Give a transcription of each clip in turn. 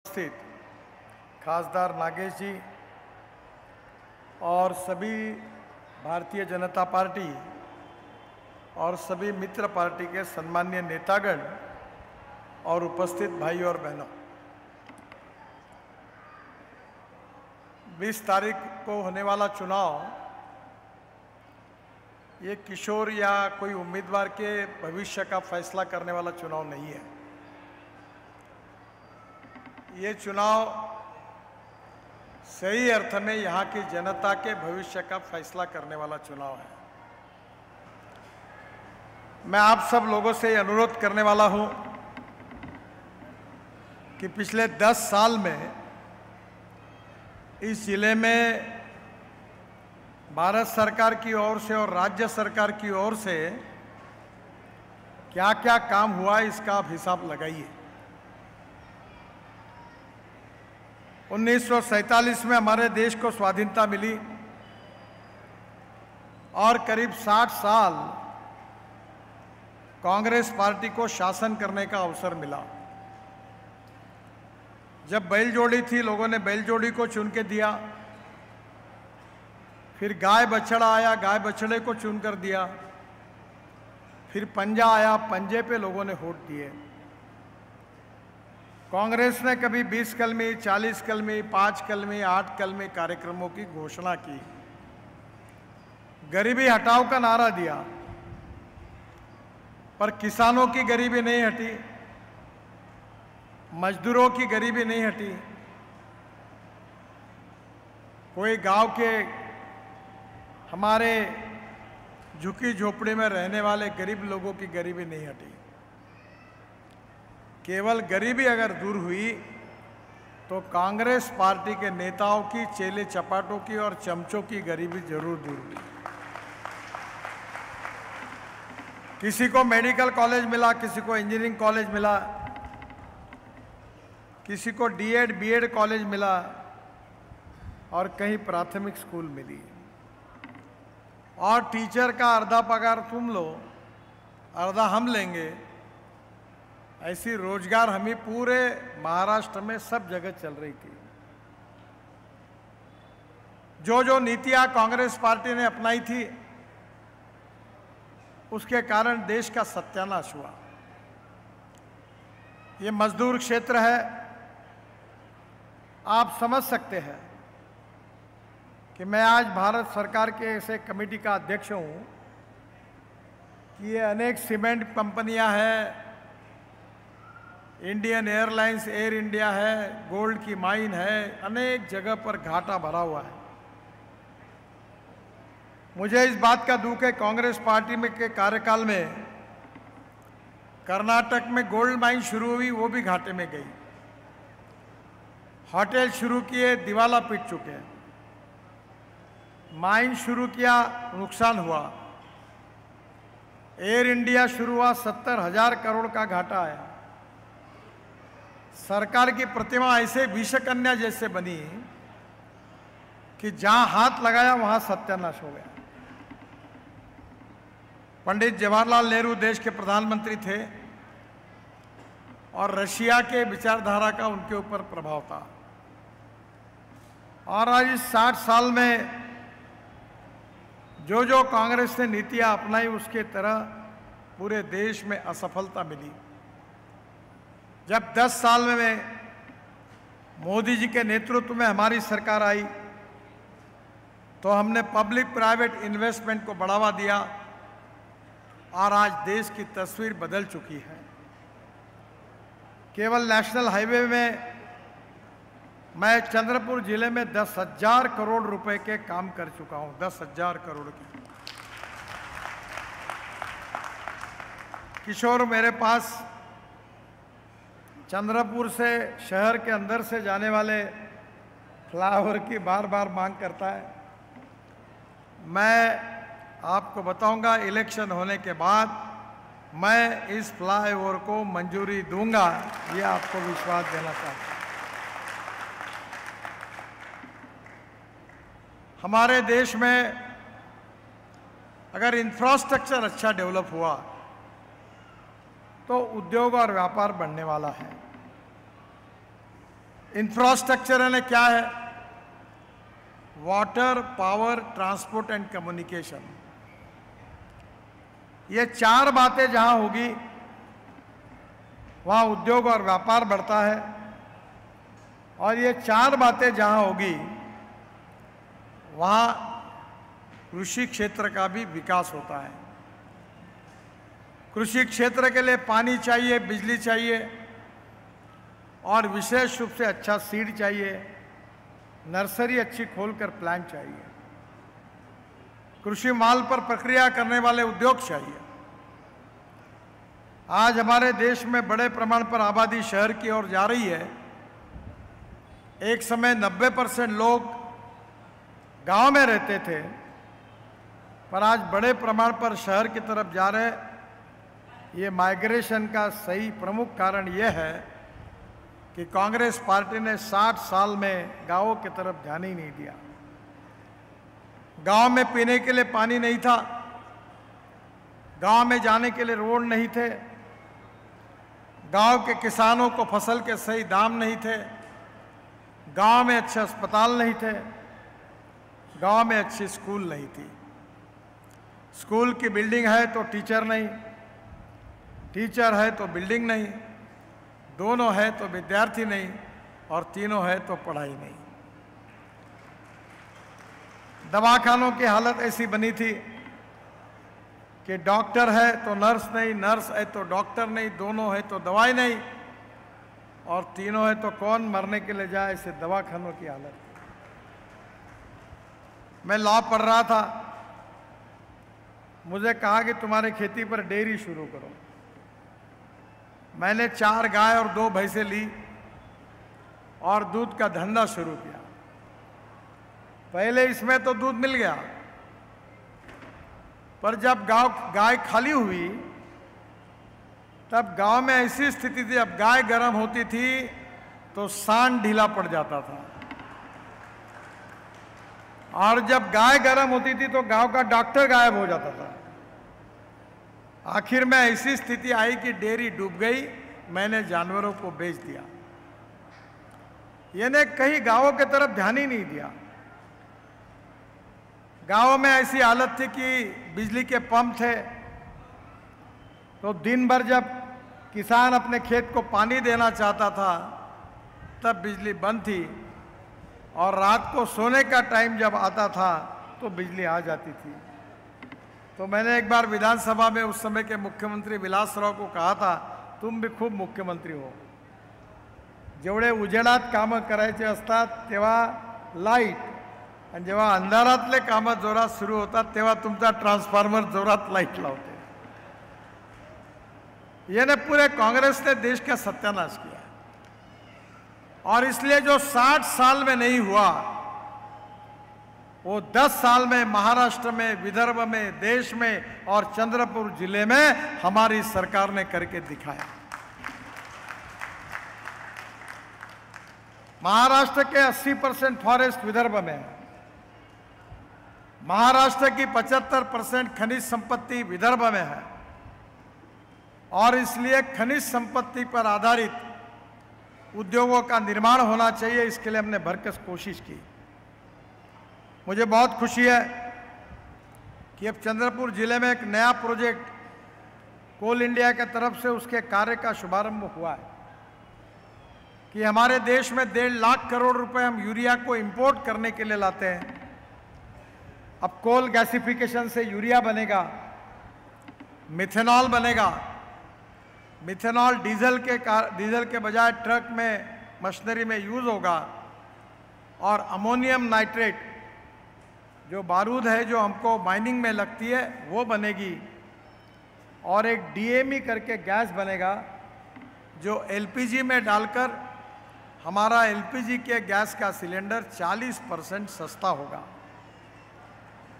स्थित खासदार नागेश जी और सभी भारतीय जनता पार्टी और सभी मित्र पार्टी के सम्मानीय नेतागण और उपस्थित भाई और बहनों, 20 तारीख को होने वाला चुनाव ये किशोर या कोई उम्मीदवार के भविष्य का फैसला करने वाला चुनाव नहीं है। ये चुनाव सही अर्थ में यहाँ की जनता के भविष्य का फैसला करने वाला चुनाव है। मैं आप सब लोगों से अनुरोध करने वाला हूँ कि पिछले 10 साल में इस जिले में भारत सरकार की ओर से और राज्य सरकार की ओर से क्या क्या काम हुआ इसका आप हिसाब लगाइए। 1947 में हमारे देश को स्वाधीनता मिली और करीब 60 साल कांग्रेस पार्टी को शासन करने का अवसर मिला। जब बैलजोड़ी थी, लोगों ने बैलजोड़ी को चुन के दिया। फिर गाय बछड़ा आया, गाय बछड़े को चुन कर दिया। फिर पंजा आया, पंजे पे लोगों ने वोट दिए। कांग्रेस ने कभी 20 कलमी, 40 कलमी, 5 कलमी, 8 कलमी कार्यक्रमों की घोषणा की। गरीबी हटाओ का नारा दिया, पर किसानों की गरीबी नहीं हटी, मजदूरों की गरीबी नहीं हटी, कोई गांव के हमारे झुकी झोपड़ी में रहने वाले गरीब लोगों की गरीबी नहीं हटी। केवल गरीबी अगर दूर हुई तो कांग्रेस पार्टी के नेताओं की, चेले चपाटों की और चमचों की गरीबी जरूर दूर हुई। किसी को मेडिकल कॉलेज मिला, किसी को इंजीनियरिंग कॉलेज मिला, किसी को डीएड बीएड कॉलेज मिला और कहीं प्राथमिक स्कूल मिली। और टीचर का आधा पगार तुम लो, आधा हम लेंगे, ऐसी रोजगार हमी पूरे महाराष्ट्र में सब जगह चल रही थी। जो जो नीतियां कांग्रेस पार्टी ने अपनाई थी उसके कारण देश का सत्यानाश हुआ। ये मजदूर क्षेत्र है। आप समझ सकते हैं कि मैं आज भारत सरकार के ऐसे कमेटी का अध्यक्ष हूं कि ये अनेक सीमेंट कंपनियां हैं, इंडियन एयरलाइंस, एयर इंडिया है, गोल्ड की माइन है, अनेक जगह पर घाटा भरा हुआ है। मुझे इस बात का दुख है, कांग्रेस पार्टी में के कार्यकाल में कर्नाटक में गोल्ड माइन शुरू हुई, वो भी घाटे में गई। होटल शुरू किए, दिवाला पीट चुके हैं। माइन शुरू किया, नुकसान हुआ। एयर इंडिया शुरू हुआ, 70,000 करोड़ का घाटा आया। सरकार की प्रतिमा ऐसे विषकन्या जैसे बनी कि जहां हाथ लगाया वहां सत्यानाश हो गया। पंडित जवाहरलाल नेहरू देश के प्रधानमंत्री थे और रशिया के विचारधारा का उनके ऊपर प्रभाव था। और आज इस 60 साल में जो जो कांग्रेस ने नीतियां अपनाई उसके तरह पूरे देश में असफलता मिली। जब 10 साल में मोदी जी के नेतृत्व में हमारी सरकार आई तो हमने पब्लिक प्राइवेट इन्वेस्टमेंट को बढ़ावा दिया और आज देश की तस्वीर बदल चुकी है। केवल नेशनल हाईवे में मैं चंद्रपुर जिले में 10,000 करोड़ रुपए के काम कर चुका हूं। 10,000 करोड़ के। किशोर, मेरे पास चंद्रपुर से शहर के अंदर से जाने वाले फ्लाईओवर की बार बार मांग करता है। मैं आपको बताऊंगा, इलेक्शन होने के बाद मैं इस फ्लाईओवर को मंजूरी दूंगा, ये आपको विश्वास देना चाहता हूं। हमारे देश में अगर इंफ्रास्ट्रक्चर अच्छा डेवलप हुआ तो उद्योग और व्यापार बढ़ने वाला है। इंफ्रास्ट्रक्चर यानी क्या है? Water, power, transport and communication. ये चार बातें जहां होगी वहां उद्योग और व्यापार बढ़ता है, और ये चार बातें जहां होगी वहां कृषि क्षेत्र का भी विकास होता है। कृषि क्षेत्र के लिए पानी चाहिए, बिजली चाहिए, और विशेष रूप से अच्छा सीड चाहिए, नर्सरी अच्छी खोलकर प्लांट चाहिए, कृषि माल पर प्रक्रिया करने वाले उद्योग चाहिए। आज हमारे देश में बड़े प्रमाण पर आबादी शहर की ओर जा रही है। एक समय 90% लोग गांव में रहते थे, पर आज बड़े प्रमाण पर शहर की तरफ जा रहे। ये माइग्रेशन का सही प्रमुख कारण यह है कि कांग्रेस पार्टी ने 60 साल में गांवों की तरफ ध्यान ही नहीं दिया। गांव में पीने के लिए पानी नहीं था, गांव में जाने के लिए रोड नहीं थे, गांव के किसानों को फसल के सही दाम नहीं थे, गांव में अच्छे अस्पताल नहीं थे, गांव में अच्छी स्कूल नहीं थी। स्कूल की बिल्डिंग है तो टीचर नहीं, टीचर है तो बिल्डिंग नहीं, दोनों है तो विद्यार्थी नहीं, और तीनों है तो पढ़ाई नहीं। दवाखानों की हालत ऐसी बनी थी कि डॉक्टर है तो नर्स नहीं, नर्स है तो डॉक्टर नहीं, दोनों है तो दवाई नहीं, और तीनों है तो कौन मरने के लिए जाए, ऐसे दवाखानों की हालत। मैं लॉ पढ़ रहा था, मुझे कहा कि तुम्हारे खेती पर डेयरी शुरू करो। मैंने 4 गाय और 2 भैंसें ली और दूध का धंधा शुरू किया। पहले इसमें तो दूध मिल गया, पर जब गाय खाली हुई तब गांव में ऐसी स्थिति थी, अब गाय गर्म होती थी तो सांड ढीला पड़ जाता था, और जब गाय गर्म होती थी तो गांव का डॉक्टर गायब हो जाता था। आखिर में ऐसी स्थिति आई कि डेयरी डूब गई, मैंने जानवरों को बेच दिया। यानी कहीं गांवों की तरफ ध्यान ही नहीं दिया। गांवों में ऐसी हालत थी कि बिजली के पंप थे, तो दिन भर जब किसान अपने खेत को पानी देना चाहता था तब बिजली बंद थी, और रात को सोने का टाइम जब आता था तो बिजली आ जाती थी। तो मैंने एक बार विधानसभा में उस समय के मुख्यमंत्री विलासराव को कहा था, तुम भी खूप मुख्यमंत्री हो, जेवढे उजेडात कामं करायचे असतात तेव्हा लाईट, आणि जेव्हा अंधारातले कामं जोरात सुरू होतात तेव्हा तुमचा ट्रांसफॉर्मर जोरात लाईट लावते। यानी पूरे कांग्रेस ने देश का सत्यानाश किया, और इसलिए जो 60 साल में नहीं हुआ वो 10 साल में महाराष्ट्र में, विदर्भ में, देश में और चंद्रपुर जिले में हमारी सरकार ने करके दिखाया। महाराष्ट्र के 80% फॉरेस्ट विदर्भ में है, महाराष्ट्र की 75% खनिज संपत्ति विदर्भ में है, और इसलिए खनिज संपत्ति पर आधारित उद्योगों का निर्माण होना चाहिए। इसके लिए हमने भरसक कोशिश की। मुझे बहुत खुशी है कि अब चंद्रपुर जिले में एक नया प्रोजेक्ट कोल इंडिया की तरफ से उसके कार्य का शुभारंभ हुआ है कि हमारे देश में 1.5 लाख करोड़ रुपए हम यूरिया को इंपोर्ट करने के लिए लाते हैं। अब कोल गैसिफिकेशन से यूरिया बनेगा, मिथेनॉल बनेगा, मिथेनॉल डीजल के बजाय ट्रक में, मशीनरी में यूज होगा, और अमोनियम नाइट्रेट जो बारूद है जो हमको माइनिंग में लगती है वो बनेगी, और एक डीएमई करके गैस बनेगा जो एलपीजी में डालकर हमारा एलपीजी के गैस का सिलेंडर 40% सस्ता होगा,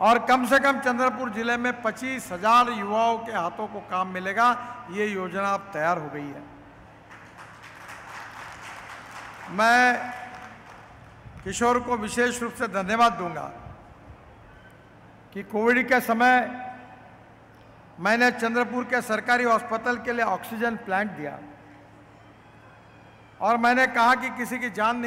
और कम से कम चंद्रपुर जिले में 25,000 युवाओं के हाथों को काम मिलेगा। ये योजना अब तैयार हो गई है। मैं किशोर को विशेष रूप से धन्यवाद दूंगा कि कोविड के समय मैंने चंद्रपुर के सरकारी अस्पताल के लिए ऑक्सीजन प्लांट दिया, और मैंने कहा कि किसी की जान नहीं